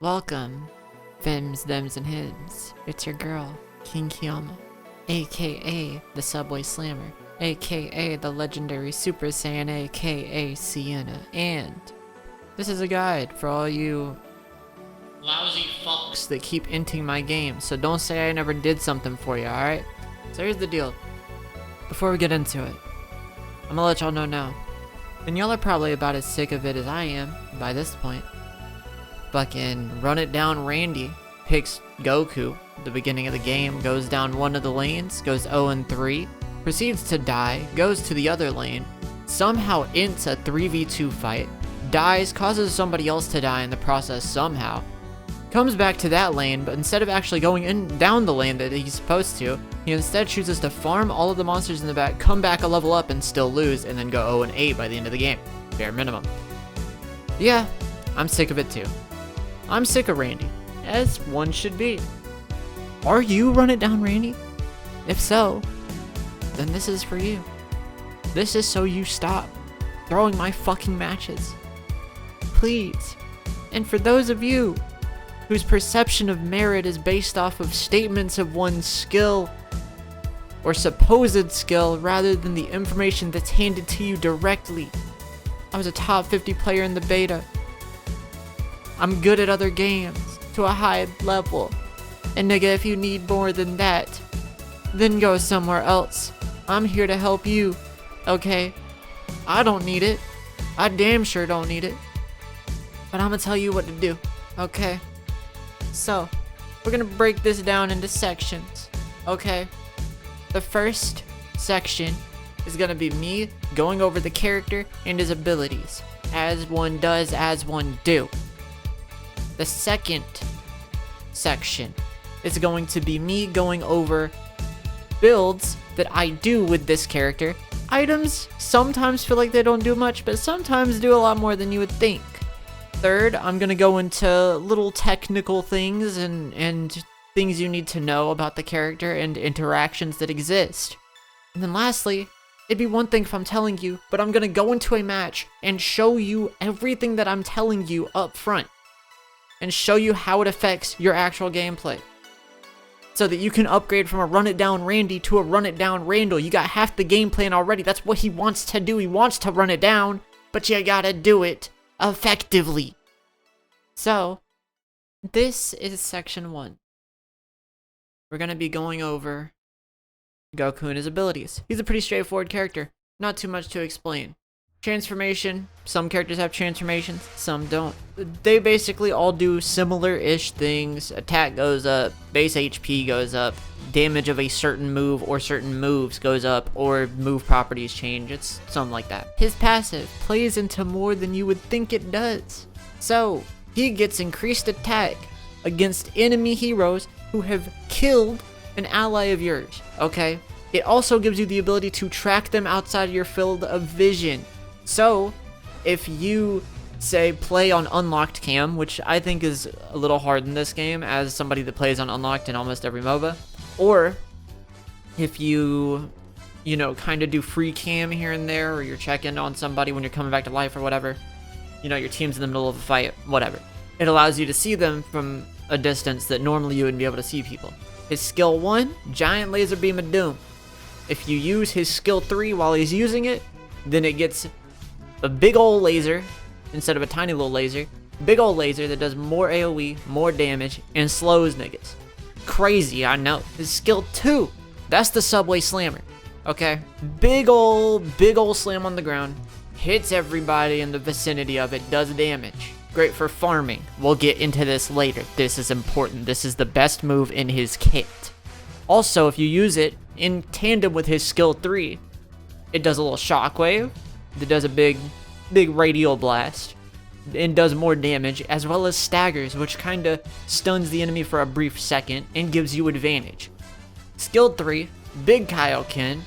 Welcome, Fims, Thems, and Hims. It's your girl, King Kiyama, aka the Subway Slammer, aka the legendary Super Saiyan, aka Sienna. And this is a guide for all you lousy fucks that keep inting my game, so don't say I never did something for you, alright? So here's the deal. Before we get into it, I'm gonna let y'all know now, and y'all are probably about as sick of it as I am by this point. Fucking Run It Down Randy picks Goku at the beginning of the game, goes down one of the lanes, goes 0-3, proceeds to die, goes to the other lane, somehow ints a 3v2 fight, dies, causes somebody else to die in the process somehow, comes back to that lane, but instead of actually going down the lane that he's supposed to, he instead chooses to farm all of the monsters in the back, come back a level up and still lose, and then go 0-8 by the end of the game. Bare minimum. Yeah, I'm sick of it too. I'm sick of Randy, as one should be. Are you Run It Down Randy? If so, then this is for you. This is so you stop throwing my fucking matches. Please. And for those of you whose perception of merit is based off of statements of one's skill or supposed skill rather than the information that's handed to you directly. I was a top 50 player in the beta. I'm good at other games to a high level. And nigga, if you need more than that, then go somewhere else. I'm here to help you, okay? I don't need it. I damn sure don't need it. But I'm gonna tell you what to do, okay? So, we're gonna break this down into sections, okay? The first section is gonna be me going over the character and his abilities, as one does, as one do. The second section is going to be me going over builds that I do with this character. Items sometimes feel like they don't do much, but sometimes do a lot more than you would think. Third, I'm going to go into little technical things and things you need to know about the character and interactions that exist. And then lastly, it'd be one thing if I'm telling you, but I'm going to go into a match and show you everything that I'm telling you up front. And show you how it affects your actual gameplay. So that you can upgrade from a Run It Down Randy to a Run It Down Randall. You got half the game plan already. That's what he wants to do. He wants to run it down, but you gotta do it effectively. So, this is section 1. We're gonna be going over Goku and his abilities. He's a pretty straightforward character. Not too much to explain. Transformation. Some characters have transformations, some don't. They basically all do similar-ish things. Attack goes up, base HP goes up, damage of a certain move or certain moves goes up, or move properties change. It's something like that. His passive plays into more than you would think it does. So, he gets increased attack against enemy heroes who have killed an ally of yours, okay? It also gives you the ability to track them outside of your field of vision. So, if you, say, play on unlocked cam, which I think is a little hard in this game as somebody that plays on unlocked in almost every MOBA, or if you kind of do free cam here and there, or you're checking on somebody when you're coming back to life or whatever, your team's in the middle of a fight, whatever. It allows you to see them from a distance that normally you wouldn't be able to see people. His skill 1, Giant Laser Beam of Doom. If you use his skill 3 while he's using it, then it gets a big old laser instead of a tiny little laser. Big old laser that does more AoE, more damage, and slows niggas. Crazy, I know. His skill 2, that's the Subway Slammer. Okay? Big old slam on the ground. Hits everybody in the vicinity of it, does damage. Great for farming. We'll get into this later. This is important. This is the best move in his kit. Also, if you use it in tandem with his skill 3, it does a little shockwave. That does a big radial blast and does more damage, as well as staggers, which kind of stuns the enemy for a brief second and gives you advantage. Skill 3, Big Kaioken,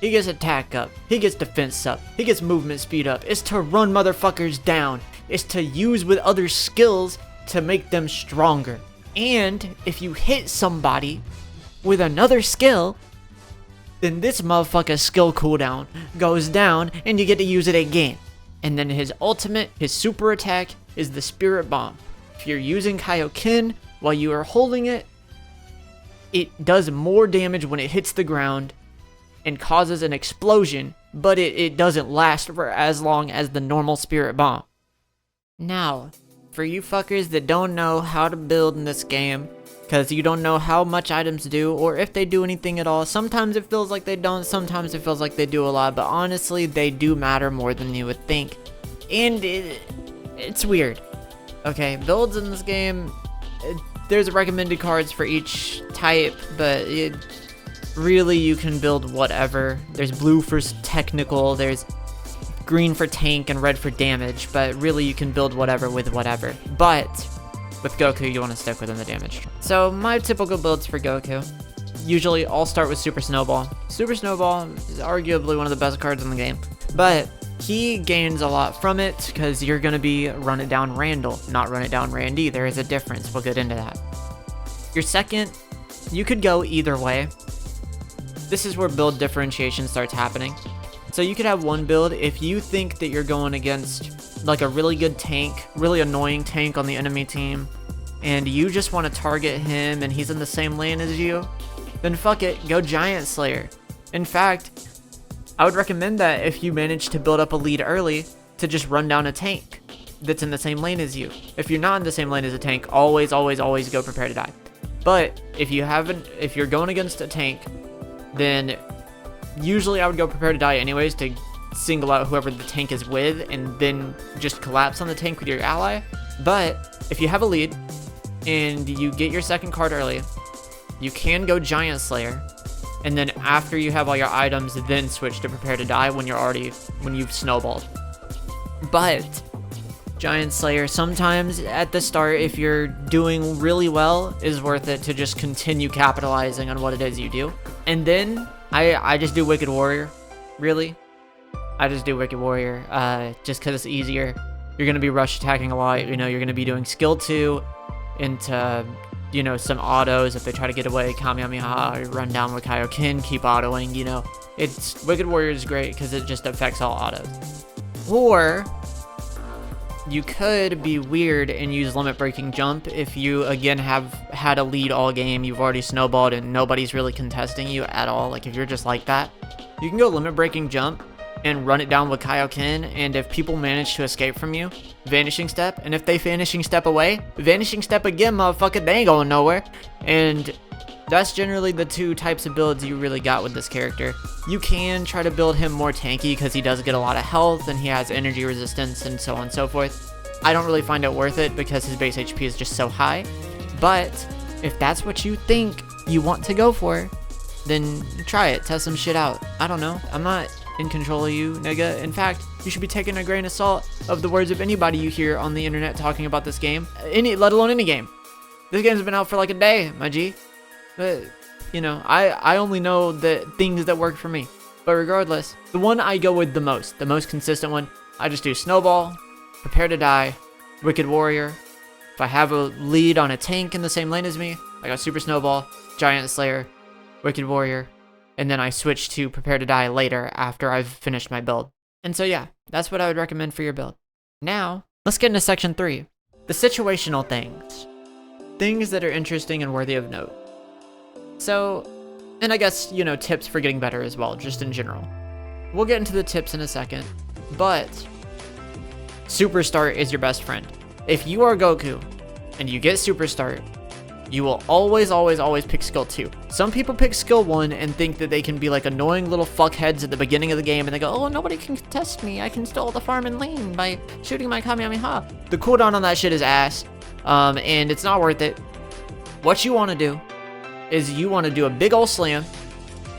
he gets attack up, he gets defense up, he gets movement speed up. It's to run motherfuckers down. It's to use with other skills to make them stronger. And if you hit somebody with another skill, then this motherfucker's skill cooldown goes down and you get to use it again. And then his ultimate, his super attack, is the Spirit Bomb. If you're using Kaioken while you are holding it, it does more damage when it hits the ground and causes an explosion, but it doesn't last for as long as the normal Spirit Bomb. Now, for you fuckers that don't know how to build in this game, because you don't know how much items do, or if they do anything at all, sometimes it feels like they don't, sometimes it feels like they do a lot, but honestly, they do matter more than you would think. And it's weird. Okay, builds in this game, there's recommended cards for each type, but really you can build whatever. There's blue for technical, there's green for tank, and red for damage, but really you can build whatever with whatever. But with Goku, you want to stick within the damage. So my typical builds for Goku, usually I'll start with Super Snowball. Super Snowball is arguably one of the best cards in the game, but he gains a lot from it because you're going to be Run It Down Randall, not Run It Down Randy. There is a difference. We'll get into that. Your second, you could go either way. This is where build differentiation starts happening. So you could have one build if you think that you're going against like a really good tank, really annoying tank on the enemy team, and you just want to target him and he's in the same lane as you, then fuck it, go Giant Slayer. In fact, I would recommend that if you manage to build up a lead early, to just run down a tank that's in the same lane as you. If you're not in the same lane as a tank, always go Prepare to Die. But if you're going against a tank, then usually I would go Prepare to Die anyways to single out whoever the tank is with and then just collapse on the tank with your ally. But if you have a lead and you get your second card early, you can go Giant Slayer. And then after you have all your items, then switch to Prepare to Die when you've snowballed. But Giant Slayer, sometimes at the start, if you're doing really well, is worth it to just continue capitalizing on what it is you do. And then I just do Wicked Warrior, really. I just do Wicked Warrior, just because it's easier. You're going to be rush attacking a lot, you're going to be doing skill 2 into some autos if they try to get away, Kamehameha, run down with Kaioken, keep autoing, It's Wicked Warrior is great because it just affects all autos. Or you could be weird and use Limit Breaking Jump if you, again, have had a lead all game, you've already snowballed and nobody's really contesting you at all. Like, if you're just like that, you can go Limit Breaking Jump and run it down with Kaioken, and if people manage to escape from you, Vanishing Step, and if they Vanishing Step away, Vanishing Step again, motherfucker, they ain't going nowhere. And that's generally the two types of builds you really got with this character. You can try to build him more tanky because he does get a lot of health and he has energy resistance and so on and so forth. I don't really find it worth it because his base HP is just so high. But if that's what you think you want to go for, then try it, test some shit out. I don't know, I'm not in control of you, nigga. In fact, you should be taking a grain of salt of the words of anybody you hear on the internet talking about this game, let alone any game. This game's been out for like a day, my G. But, I only know the things that work for me. But regardless, the one I go with the most consistent one, I just do Snowball, Prepare to Die, Wicked Warrior. If I have a lead on a tank in the same lane as me, I got Super Snowball, Giant Slayer, Wicked Warrior, and then I switch to Prepare to Die later after I've finished my build. And so yeah, that's what I would recommend for your build. Now, let's get into section 3. The situational things. Things that are interesting and worthy of note. So, and I guess, tips for getting better as well, just in general. We'll get into the tips in a second, but Super Start is your best friend. If you are Goku and you get Super Start, you will always pick skill 2. Some people pick skill 1 and think that they can be like annoying little fuckheads at the beginning of the game and they go, oh, nobody can contest me. I can steal the farm and lane by shooting my Kamehameha. The cooldown on that shit is ass, and it's not worth it. What you want to do is you want to do a big ol' slam,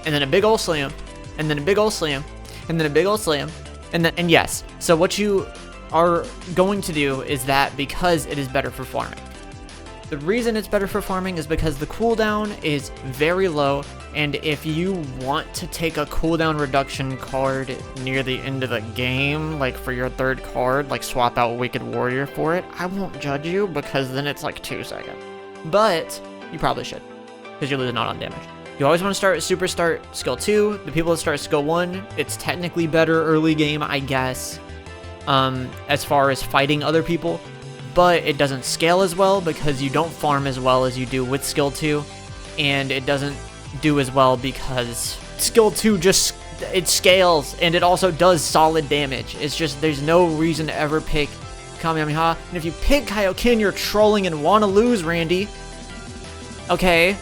and then a big ol' slam, and then a big ol' slam, and then a big ol' slam, and yes. So what you are going to do is that because it is better for farming. The reason it's better for farming is because the cooldown is very low, and if you want to take a cooldown reduction card near the end of the game, like for your third card, like swap out Wicked Warrior for it, I won't judge you because then it's like 2 seconds. But you probably should, because you're losing out on damage. You always want to start Super Start skill 2. The people that start skill 1, it's technically better early game, I guess, as far as fighting other people. but it doesn't scale as well because you don't farm as well as you do with skill 2, and it doesn't do as well because skill 2 just, it scales, and it also does solid damage. It's just, there's no reason to ever pick Kamehameha, and if you pick Kaioken, you're trolling and want to lose, Randy. Okay.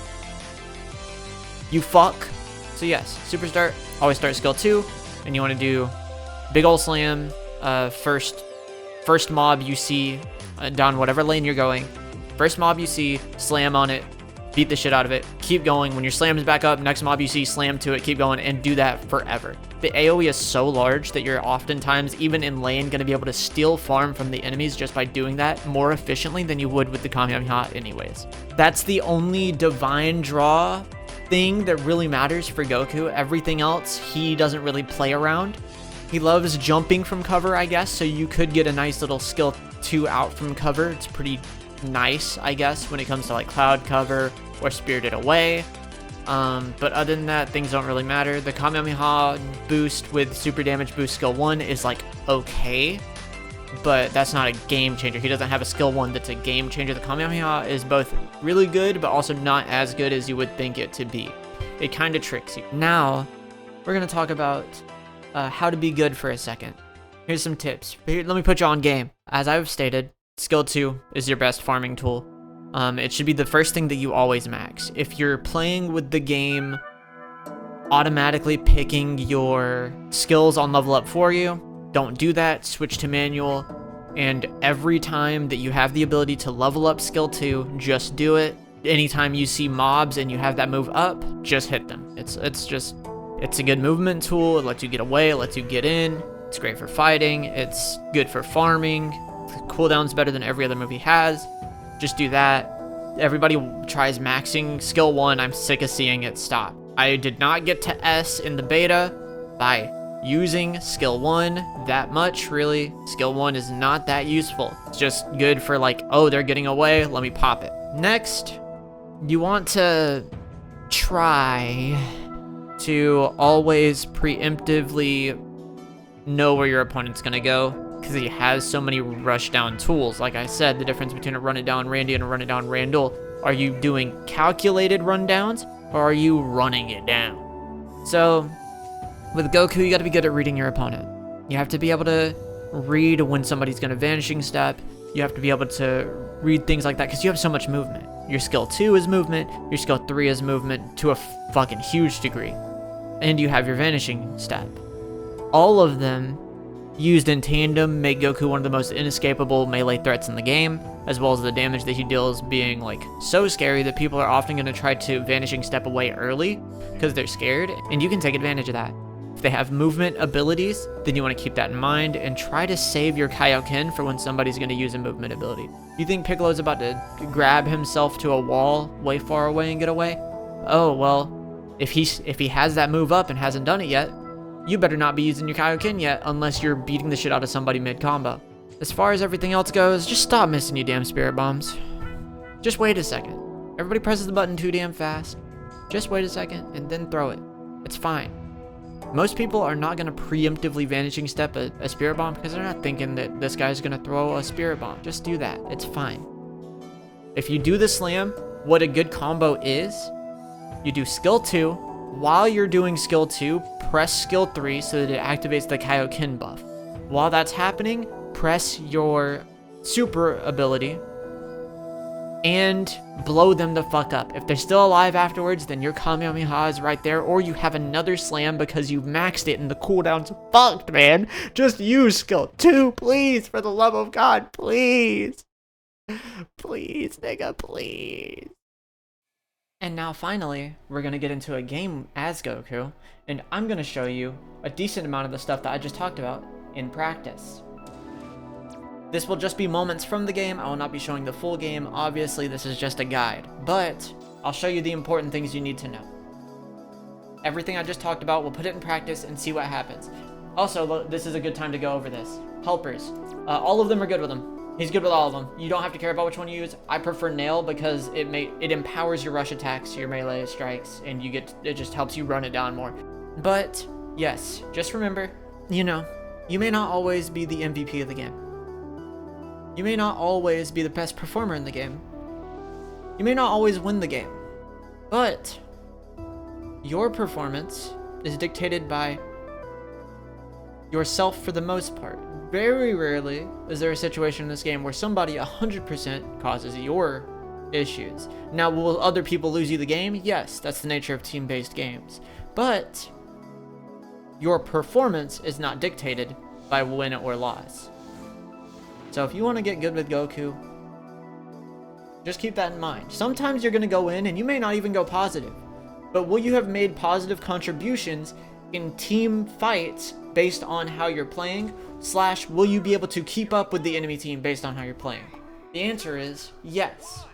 You fuck. So yes, super start, always start skill 2, and you want to do big ol' slam, first mob you see down whatever lane you're going. First mob you see, slam on it, beat the shit out of it, keep going. When your slam is back up, next mob you see, slam to it, keep going, and do that forever. The AoE is so large that you're oftentimes, even in lane, going to be able to steal farm from the enemies just by doing that more efficiently than you would with the Kamehameha anyways. That's the only divine draw thing that really matters for Goku. Everything else, he doesn't really play around. He loves jumping from cover, I guess, so you could get a nice little skill 2 out from cover. It's pretty nice, I guess, when it comes to like cloud cover or Spirited Away. But other than that, things don't really matter. The Kamehameha boost with super damage boost skill 1 is like okay, but that's not a game changer. He doesn't have a skill 1 that's a game changer. The Kamehameha is both really good, but also not as good as you would think it to be. It kind of tricks you. Now, we're going to talk about how to be good for a second. Here's some tips. Here, let me put you on game. As I've stated, skill 2 is your best farming tool. It should be the first thing that you always max. If you're playing with the game automatically picking your skills on level up for you, don't do that. Switch to manual, and every time that you have the ability to level up skill 2, just do it. Anytime you see mobs and you have that move up, just hit them. It's a good movement tool. It lets you get away, it lets you get in. It's great for fighting. It's good for farming. The cooldown's better than every other move he has. Just do that. Everybody tries maxing skill 1. I'm sick of seeing it stop. I did not get to S in the beta by using skill 1 that much, really. Skill 1 is not that useful. It's just good for like, oh, they're getting away, let me pop it. Next, you want to try to always preemptively know where your opponent's gonna go, because he has so many rush down tools. Like I said, the difference between a run it down Randy and a run it down Randall, are you doing calculated rundowns or are you running it down? So with Goku, you got to be good at reading your opponent. You have to be able to read when somebody's gonna vanishing step. You have to be able to read things like that because you have so much movement. Your skill 2 is movement, your skill 3 is movement to a fucking huge degree, and you have your vanishing step. All of them used in tandem make Goku one of the most inescapable melee threats in the game, as well as the damage that he deals being like so scary that people are often going to try to vanishing step away early because they're scared, and you can take advantage of that. If they have movement abilities, then you want to keep that in mind and try to save your Kaioken for when somebody's going to use a movement ability. You think Piccolo's about to grab himself to a wall way far away and get away? Oh, well, if he has that move up and hasn't done it yet, you better not be using your Kaioken yet unless you're beating the shit out of somebody mid-combo. As far as everything else goes, just stop missing you damn spirit bombs. Just wait a second. Everybody presses the button too damn fast. Just wait a second and then throw it. It's fine. Most people are not going to preemptively vanishing step a spirit bomb because they're not thinking that this guy's going to throw a spirit bomb. Just do that. It's fine. If you do the slam, what a good combo is, you do skill 2. While you're doing skill 2, press skill 3 so that it activates the Kaioken buff. While that's happening, press your super ability and blow them the fuck up. If they're still alive afterwards, then your Kamehameha is right there, or you have another slam because you've maxed it and the cooldown's fucked, man. Just use skill 2, please, for the love of God, please. Please, nigga, please. And now finally, we're going to get into a game as Goku, and I'm going to show you a decent amount of the stuff that I just talked about in practice. This will just be moments from the game. I will not be showing the full game. Obviously, this is just a guide, but I'll show you the important things you need to know. Everything I just talked about, we'll put it in practice and see what happens. Also, this is a good time to go over this. Helpers. All of them are good with them. He's good with all of them. You don't have to care about which one you use. I prefer Nail because it empowers your rush attacks, your melee strikes, and it just helps you run it down more. But yes, just remember, you may not always be the MVP of the game. You may not always be the best performer in the game. You may not always win the game. But your performance is dictated by yourself for the most part. Very rarely is there a situation in this game where somebody 100% causes your issues. Now, will other people lose you the game? Yes, that's the nature of team-based games. But your performance is not dictated by win or loss. So if you want to get good with Goku, just keep that in mind. Sometimes you're going to go in and you may not even go positive. But will you have made positive contributions in team fights based on how you're playing? / will you be able to keep up with the enemy team based on how you're playing? The answer is yes.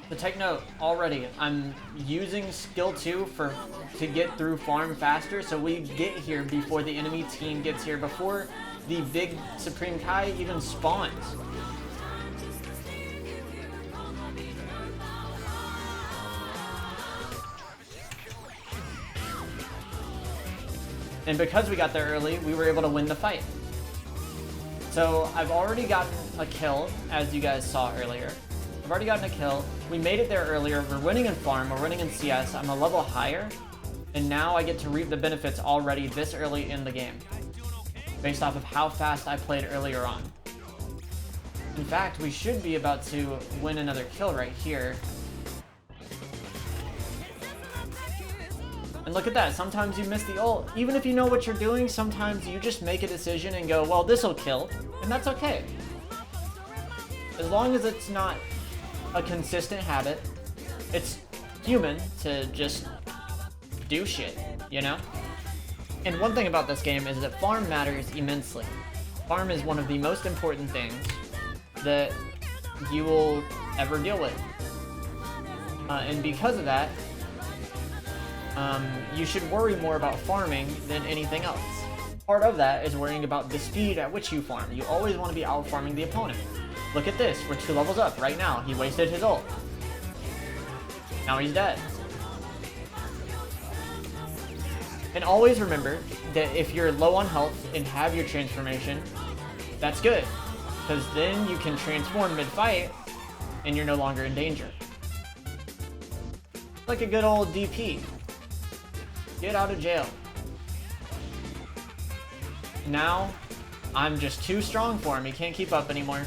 But take note, already, I'm using skill 2 to get through farm faster, so we get here before the enemy team gets here, before the big Supreme Kai even spawns. And because we got there early, we were able to win the fight. So I've already gotten a kill, as you guys saw earlier. I've already gotten a kill. We made it there earlier. We're winning in farm. We're winning in CS. I'm a level higher. And now I get to reap the benefits already this early in the game, based off of how fast I played earlier on. In fact, we should be about to win another kill right here. And look at that. Sometimes you miss the ult. Even if you know what you're doing, sometimes you just make a decision and go, well, this'll kill. And that's okay. As long as it's not a consistent habit, it's human to just do shit, you know? And one thing about this game is that farm matters immensely. Farm is one of the most important things that you will ever deal with. And because of that, you should worry more about farming than anything else. Part of that is worrying about the speed at which you farm. You always want to be out farming the opponent. Look at this, we're 2 levels up right now. He wasted his ult. Now he's dead. And always remember that if you're low on health and have your transformation, that's good. Because then you can transform mid-fight and you're no longer in danger. Like a good old DP. Get out of jail. Now, I'm just too strong for him. He can't keep up anymore.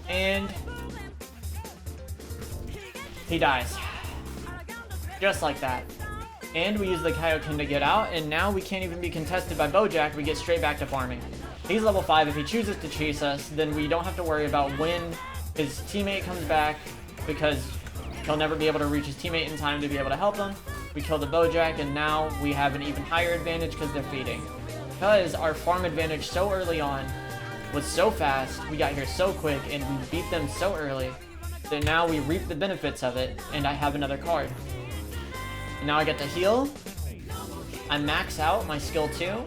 And he dies. Just like that. And we use the Kaioken to get out, and now we can't even be contested by Bojack. We get straight back to farming. He's level 5. If he chooses to chase us, then we don't have to worry about when his teammate comes back, because he'll never be able to reach his teammate in time to be able to help him. We kill the Bojack, and now we have an even higher advantage because they're feeding. Because our farm advantage so early on was so fast, we got here so quick, and we beat them so early, that now we reap the benefits of it, and I have another card. And now I get to heal. I max out my skill 2.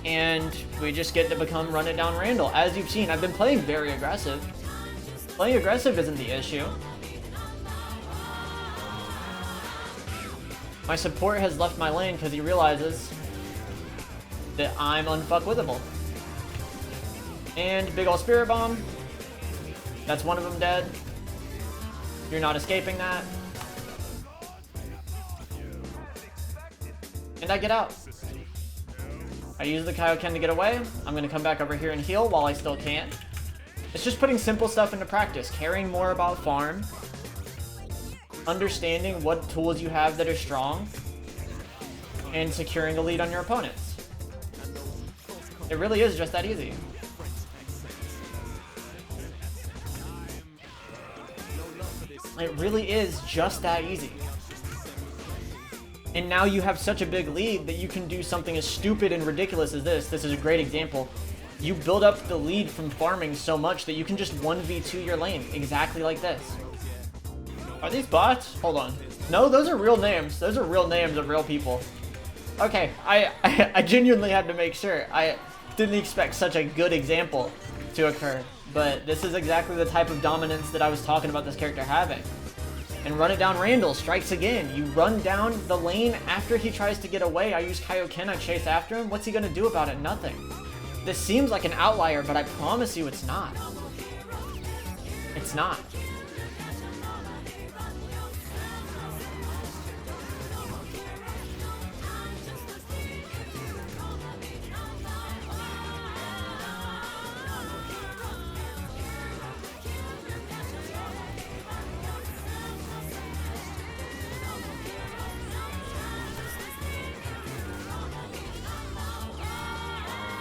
And we just get to become Run It Down Randall. As you've seen, I've been playing very aggressive. Playing aggressive isn't the issue. My support has left my lane because he realizes that I'm unfuckwithable. And big ol' Spirit Bomb. That's one of them dead. You're not escaping that. And I get out. I use the Kaioken to get away. I'm gonna come back over here and heal while I still can. It's just putting simple stuff into practice, caring more about farm, understanding what tools you have that are strong, and securing a lead on your opponents. It really is just that easy. It really is just that easy. And now you have such a big lead that you can do something as stupid and ridiculous as this. This is a great example. You build up the lead from farming so much that you can just 1v2 your lane, exactly like this. Are these bots? Hold on. No, those are real names. Those are real names of real people. Okay, I genuinely had to make sure. I didn't expect such a good example to occur. but this is exactly the type of dominance that I was talking about this character having. And run it down Randall, strikes again. You run down the lane after he tries to get away. I use Kaioken, I chase after him. What's he gonna do about it? Nothing. This seems like an outlier, but I promise you it's not. It's not.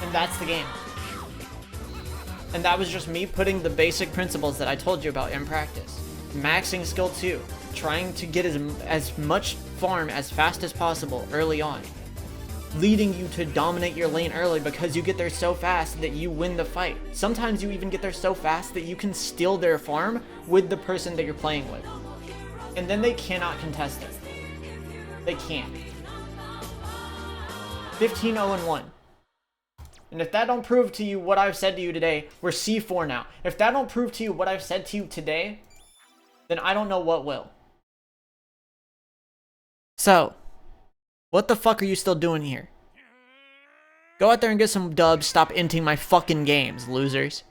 And that's the game. And that was just me putting the basic principles that I told you about in practice. Maxing skill 2, trying to get as much farm as fast as possible early on, leading you to dominate your lane early because you get there so fast that you win the fight. Sometimes you even get there so fast that you can steal their farm with the person that you're playing with. And then they cannot contest it. They can't. 15-0-1. And if that don't prove to you what I've said to you today, we're C4 now. If that don't prove to you what I've said to you today, then I don't know what will. So, what the fuck are you still doing here? Go out there and get some dubs, stop inting my fucking games, losers.